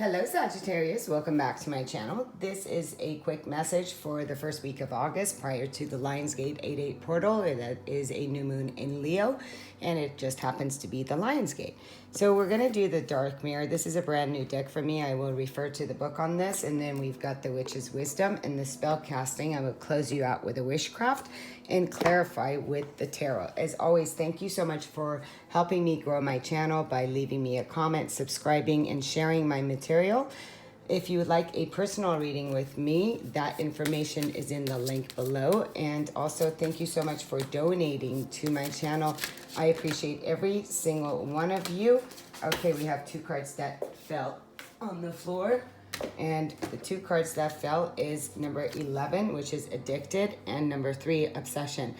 Hello Sagittarius, welcome back to my channel. This is a quick message for the first week of August prior to the Lionsgate 8/8 portal. That is a new moon in Leo, and it just happens to be the Lionsgate. So we're going to do the Dark Mirror. This is a brand new deck for me. I will refer to the book on this, and then we've got the Witch's Wisdom and the spell casting. I will close you out with a witchcraft and clarify with the tarot. As always, thank you so much for helping me grow my channel by leaving me a comment, subscribing, and sharing my material. If you would like a personal reading with me, that information is in the link below. And also, thank you so much for donating to my channel. I appreciate every single one of you. Okay, we have two cards that fell on the floor. And the two cards that fell is number 11, which is Addicted, and number 3, Obsession.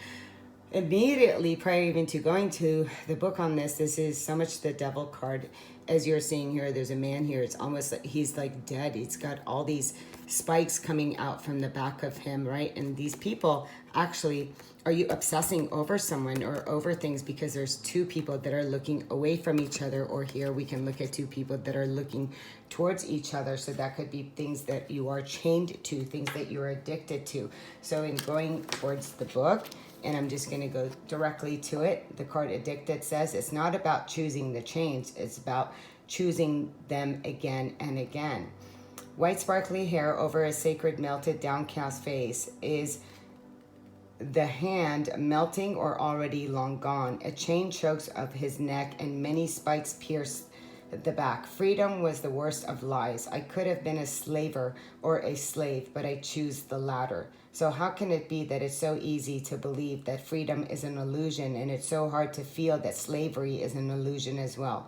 Immediately prior even to going to the book on this is so much the Devil card. As you're seeing here, there's a man here. It's almost like he's like dead. He's got all these spikes coming out from the back of him, right? And these people actually, are you obsessing over someone or over things? Because there's two people that are looking away from each other, or here we can look at two people that are looking towards each other. So that could be things that you are chained to, things that you're addicted to. So in going towards the book, and I'm just going to go directly to it. The card Addicted says it's not about choosing the chains. It's about choosing them again and again. White sparkly hair over a sacred melted downcast face is the hand melting or already long gone. A chain chokes up his neck and many spikes pierce the back. Freedom was the worst of lies. I could have been a slaver or a slave, but I choose the latter. So how can it be that it's so easy to believe that freedom is an illusion, and it's so hard to feel that slavery is an illusion as well?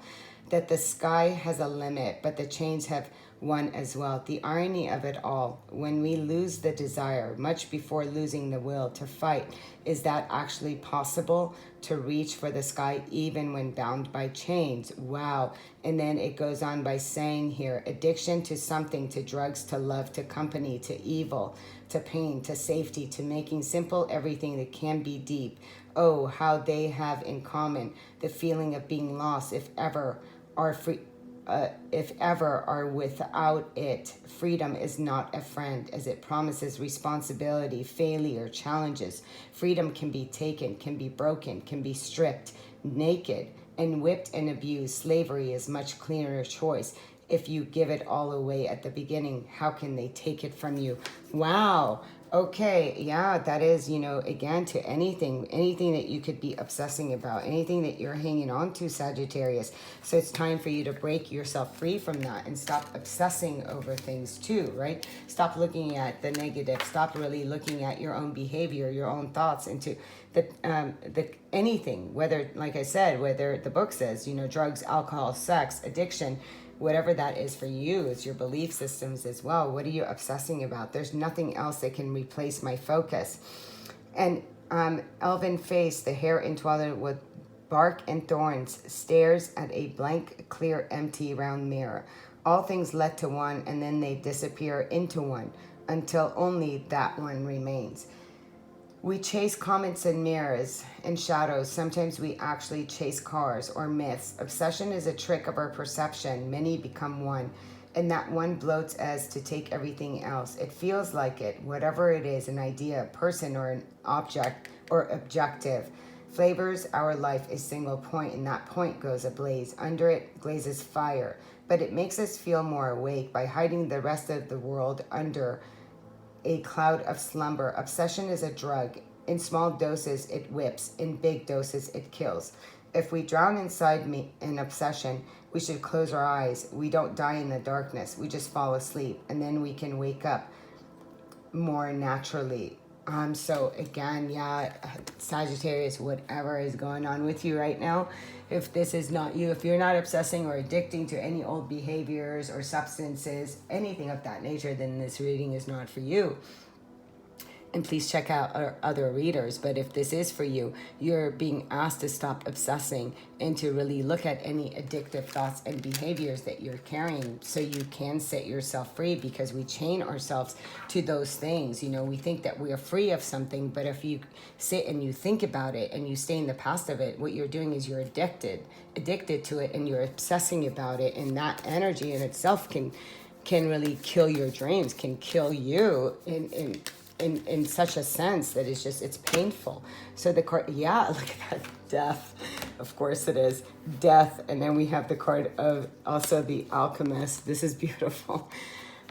That the sky has a limit, but the chains have one as well. The irony of it all, when we lose the desire, much before losing the will to fight, is that actually possible to reach for the sky even when bound by chains? Wow. And then it goes on by saying here, addiction to something, to drugs, to love, to company, to evil, to pain, to safety, to making simple everything that can be deep. Oh, how they have in common the feeling of being lost, if ever are free. If ever are without it. Freedom is not a friend, as it promises responsibility, failure, challenges. Freedom can be taken, can be broken, can be stripped, naked, and whipped and abused. Slavery is much cleaner choice. If you give it all away at the beginning, how can they take it from you? Wow. Okay, yeah, that is, again, to anything that you could be obsessing about, anything that you're hanging on to, Sagittarius. So it's time for you to break yourself free from that and stop obsessing over things too, right? Stop looking at the negative. Stop really looking at your own behavior, your own thoughts into the anything, whether, like I said, whether the book says, drugs, alcohol, sex, addiction, whatever that is for you, is your belief systems as well. What are you obsessing about? There's nothing else that can replace my focus. And elven face, the hair entwined with bark and thorns, stares at a blank, clear, empty, round mirror. All things led to one, and then they disappear into one, until only that one remains. We chase comets and mirrors and shadows. Sometimes we actually chase cars or myths. Obsession is a trick of our perception. Many become one, and that one bloats as to take everything else. It feels like it, whatever it is, an idea, person, or an object or objective. Flavors our life a single point, and that point goes ablaze. Under it blazes fire, but it makes us feel more awake by hiding the rest of the world under a cloud of slumber. Obsession is a drug. In small doses, it whips. In big doses, it kills. If we drown inside an obsession, we should close our eyes. We don't die in the darkness. We just fall asleep, and then we can wake up more naturally. So again, yeah, Sagittarius, whatever is going on with you right now, if this is not you, if you're not obsessing or addicting to any old behaviors or substances, anything of that nature, then this reading is not for you. And please check out our other readers. But if this is for you, you're being asked to stop obsessing and to really look at any addictive thoughts and behaviors that you're carrying so you can set yourself free, because we chain ourselves to those things. You know, we think that we are free of something, but if you sit and you think about it and you stay in the past of it, what you're doing is you're addicted to it, and you're obsessing about it, and that energy in itself can really kill your dreams, can kill you in such a sense that it's painful. So the card, yeah, look at that, death. Of course it is death. And then we have the card of also the alchemist. This is beautiful.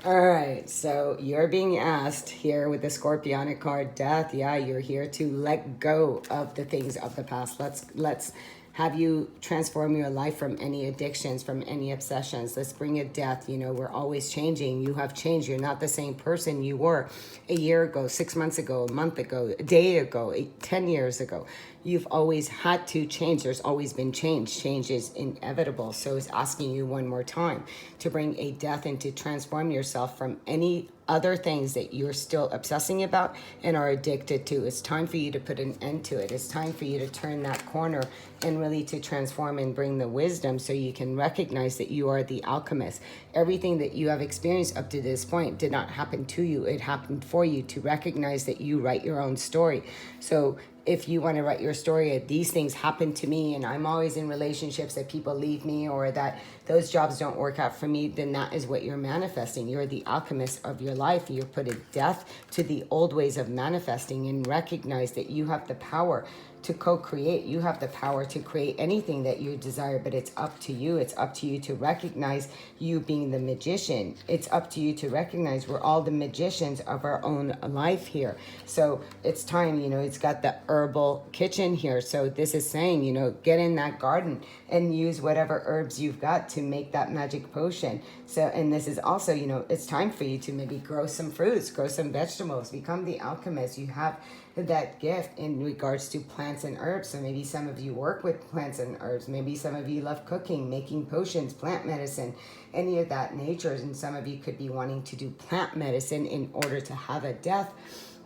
All right, so you're being asked here with the Scorpionic card, death. Yeah, you're here to let go of the things of the past. Let's have you transform your life from any addictions, from any obsessions. Let's bring it death. You know, we're always changing. You have changed. You're not the same person you were a year ago, 6 months ago, a month ago, a day ago, 10 years ago. You've always had to change. There's always been change. Change is inevitable. So it's asking you one more time to bring a death and to transform yourself from any other things that you're still obsessing about and are addicted to. It's time for you to put an end to it. It's time for you to turn that corner and really to transform and bring the wisdom so you can recognize that you are the alchemist. Everything that you have experienced up to this point did not happen to you. It happened for you to recognize that you write your own story. So if you want to write your story, these things happen to me and I'm always in relationships that people leave me, or that those jobs don't work out for me, then that is what you're manifesting. You're the alchemist of your life. You're putting death to the old ways of manifesting and recognize that you have the power to co-create. You have the power to create anything that you desire, but it's up to you. It's up to you to recognize you being the magician. It's up to you to recognize we're all the magicians of our own life here. So it's time, you know, it's got the herbal kitchen here. So this is saying, you know, get in that garden and use whatever herbs you've got to make that magic potion. So, and this is also, you know, it's time for you to maybe grow some fruits, grow some vegetables, become the alchemist. You have that gift in regards to plants and herbs. So maybe some of you work with plants and herbs. Maybe some of you love cooking, making potions, plant medicine, any of that nature. And some of you could be wanting to do plant medicine in order to have a death.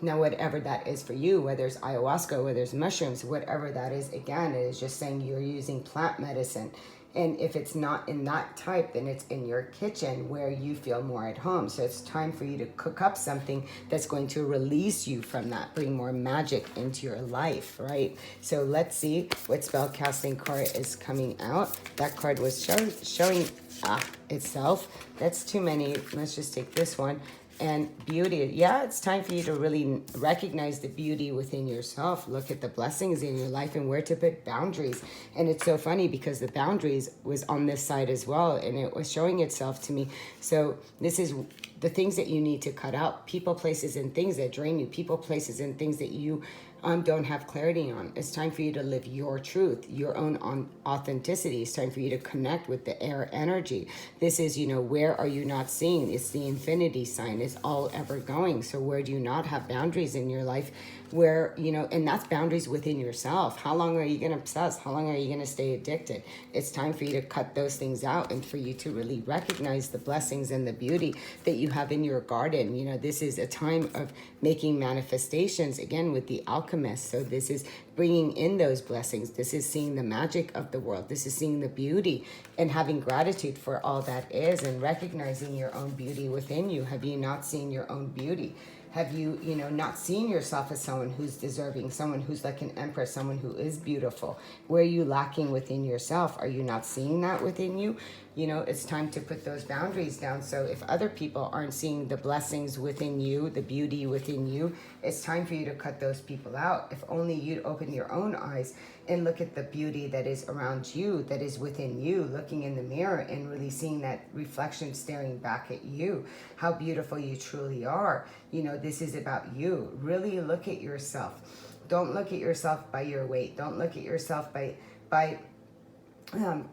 Now, whatever that is for you, whether it's ayahuasca, whether it's mushrooms, whatever that is, again, it is just saying you're using plant medicine. And if it's not in that type, then it's in your kitchen where you feel more at home. So it's time for you to cook up something that's going to release you from that, bring more magic into your life, right? So let's see what spell casting card is coming out. That card was showing itself. That's too many. Let's just take this one. And beauty. Yeah, it's time for you to really recognize the beauty within yourself. Look at the blessings in your life and where to put boundaries. And it's so funny because the boundaries was on this side as well, and it was showing itself to me. So this is the things that you need to cut out. People, places, and things that drain you. People, places, and things that you don't have clarity on. It's time for you to live your truth, your own authenticity. It's time for you to connect with the air energy. This is, you know, where are you not seeing? It's the infinity sign. It's all ever going. So where do you not have boundaries in your life? Where, you know, and that's boundaries within yourself. How long are you going to obsess? How long are you going to stay addicted? It's time for you to cut those things out and for you to really recognize the blessings and the beauty that you have in your garden. You know, this is a time of making manifestations, again, with the alchemist. So this is bringing in those blessings. This is seeing the magic of the world. This is seeing the beauty and having gratitude for all that is and recognizing your own beauty within you. Have you not seen your own beauty? Have you, you know, not seen yourself as someone who's deserving, someone who's like an empress, someone who is beautiful? Where are you lacking within yourself? Are you not seeing that within you? You know, it's time to put those boundaries down. So if other people aren't seeing the blessings within you, the beauty within you, it's time for you to cut those people out. If only you'd open your own eyes and look at the beauty that is around you, that is within you, looking in the mirror and really seeing that reflection staring back at you, how beautiful you truly are. You know, this is about you. Really look at yourself. Don't look at yourself by your weight. Don't look at yourself by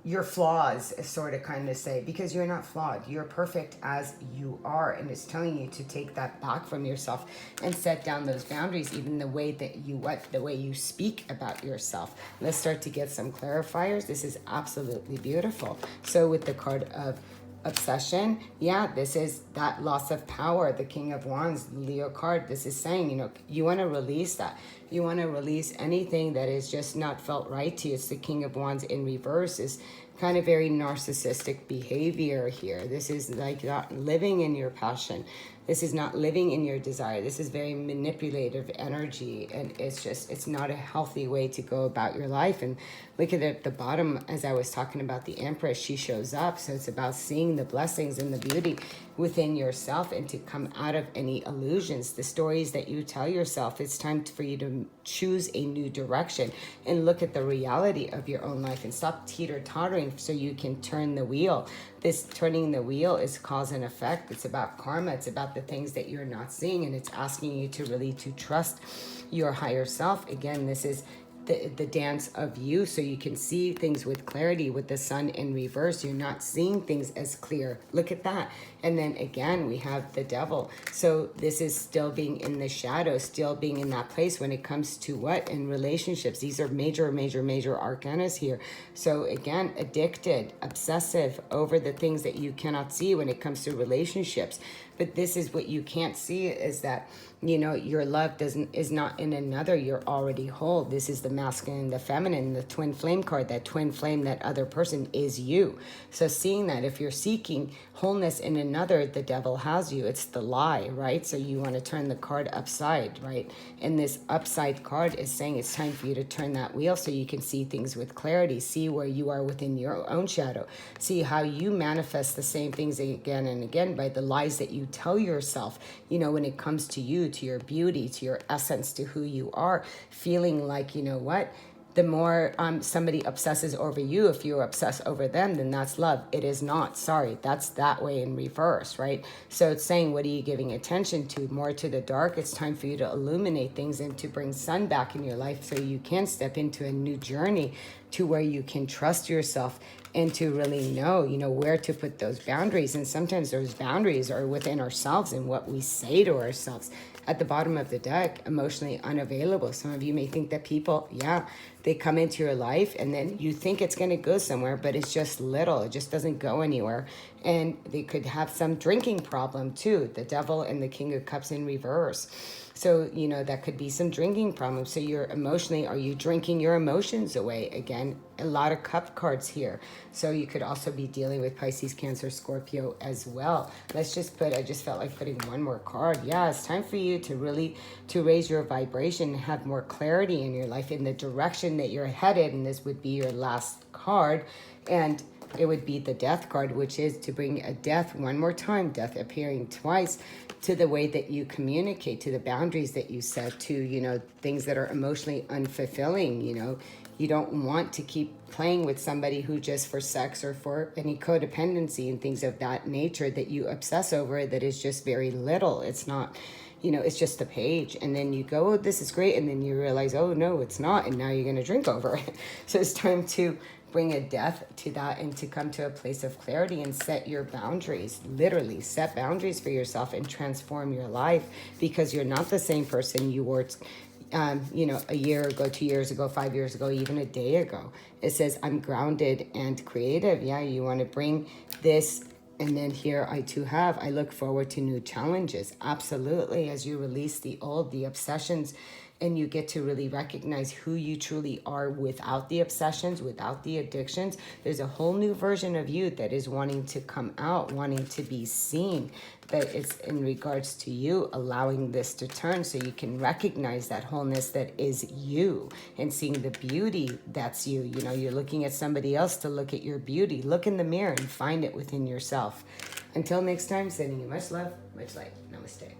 your flaws, sort of kind of say, because you're not flawed. You're perfect as you are. And it's telling you to take that back from yourself and set down those boundaries, even the way that the way you speak about yourself. Let's start to get some clarifiers. This is absolutely beautiful. So with the card of obsession, yeah, this is that loss of power. The King of Wands, Leo card, this is saying, you know, you want to release that. You want to release anything that is just not felt right to you. It's the King of Wands in reverse is kind of very narcissistic behavior here. This is like not living in your passion. This is not living in your desire. This is very manipulative energy, and it's not a healthy way to go about your life. And look at the bottom, as I was talking about the Empress, she shows up. So it's about seeing the blessings and the beauty within yourself and to come out of any illusions, the stories that you tell yourself. It's time for you to choose a new direction and look at the reality of your own life and stop teeter-tottering so you can turn the wheel. This turning the wheel is cause and effect. It's about karma. It's about the things that you're not seeing, and it's asking you to really to trust your higher self. Again, this is the dance of you, so you can see things with clarity. With the sun in reverse, you're not seeing things as clear. Look at that. And then again, we have the devil. So this is still being in the shadow, still being in that place when it comes to what? In relationships. These are major arcanas here. So again, addicted, obsessive over the things that you cannot see when it comes to relationships. But this is what you can't see, is that, you know, your love is not in another. You're already whole. This is the masculine, the feminine, the twin flame card. That twin flame, that other person is you. So seeing that, if you're seeking wholeness in another, the devil has you. It's the lie, right? So you want to turn the card upside, right? And this upside card is saying it's time for you to turn that wheel so you can see things with clarity. See where you are within your own shadow. See how you manifest the same things again and again by the lies that you tell yourself, you know, when it comes to you, to your beauty, to your essence, to who you are, feeling like, you know what, the more somebody obsesses over you, if you obsess over them, then that's love. It is not. Sorry, that's that way in reverse, right? So it's saying, what are you giving attention to? More to the dark. It's time for you to illuminate things and to bring sun back in your life so you can step into a new journey to where you can trust yourself and to really know, you know, where to put those boundaries. And sometimes those boundaries are within ourselves and what we say to ourselves. At the bottom of the deck, emotionally unavailable. Some of you may think that people, yeah, they come into your life and then you think it's going to go somewhere, but it's just little. It just doesn't go anywhere. And they could have some drinking problem too. The devil and the King of Cups in reverse. So, you know, that could be some drinking problem. So you're emotionally, are you drinking your emotions away? Again, a lot of cup cards here. So you could also be dealing with Pisces, Cancer, Scorpio as well. Let's just put, I just felt like putting one more card. Yeah, it's time for you to really, to raise your vibration, have more clarity in your life, in the direction that you're headed. And this would be your last card. And it would be the death card, which is to bring a death one more time, death appearing twice, to the way that you communicate, to the boundaries that you set, to, you know, things that are emotionally unfulfilling. You know, you don't want to keep playing with somebody who just for sex or for any codependency and things of that nature that you obsess over, that is just very little. It's not, you know, it's just a page. And then you go, oh, this is great. And then you realize, oh, no, it's not. And now you're going to drink over it. So it's time to bring a death to that and to come to a place of clarity and set your boundaries. Literally set boundaries for yourself and transform your life, because you're not the same person you were, you know, a year ago, 2 years ago, 5 years ago, even a day ago. It says, I'm grounded and creative. Yeah, you want to bring this. And then here I too have, I look forward to new challenges. Absolutely. As you release the old, the obsessions, and you get to really recognize who you truly are without the obsessions, without the addictions. There's a whole new version of you that is wanting to come out, wanting to be seen. That it's in regards to you, allowing this to turn so you can recognize that wholeness that is you and seeing the beauty that's you. You know, you're looking at somebody else to look at your beauty. Look in the mirror and find it within yourself. Until next time, sending you much love, much light. Namaste.